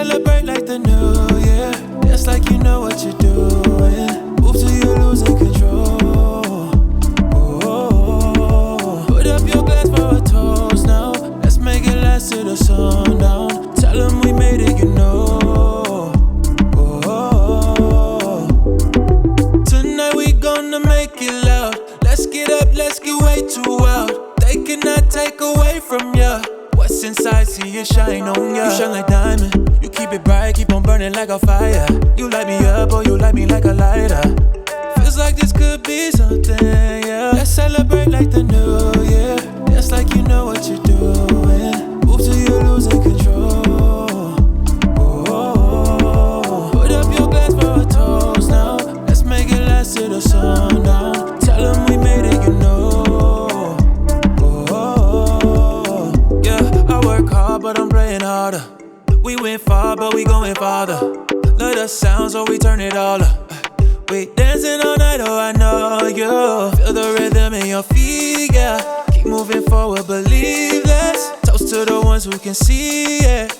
celebrate like the new year. Dance like you know what you're doing. Move till you're losing control. Oh, put up your glass for a toast now. Let's make it last till the sundown. Tell them we made it, you know. Oh, tonight we gonna make it loud. Let's get up, let's get way too wild. They cannot take away from ya. What's inside, see it shine on ya. You shine like diamond, you keep it bright, keep on burning like a fire. You light me up, or you light me like a lighter. Feels like this could be something, yeah. Let's celebrate like the new year. Dance like you know what you're doing. Move till you're losing control. Oh, put up your glass for a toast now. Let's make it last till the sundown. Tell them we made it, you know. But I'm praying harder. We went far, but we going farther. Love the sound, so we turn it all up. We dancing all night, oh I know you. Feel the rhythm in your feet, yeah. Keep moving forward, believe less. Toast to the ones who can see it.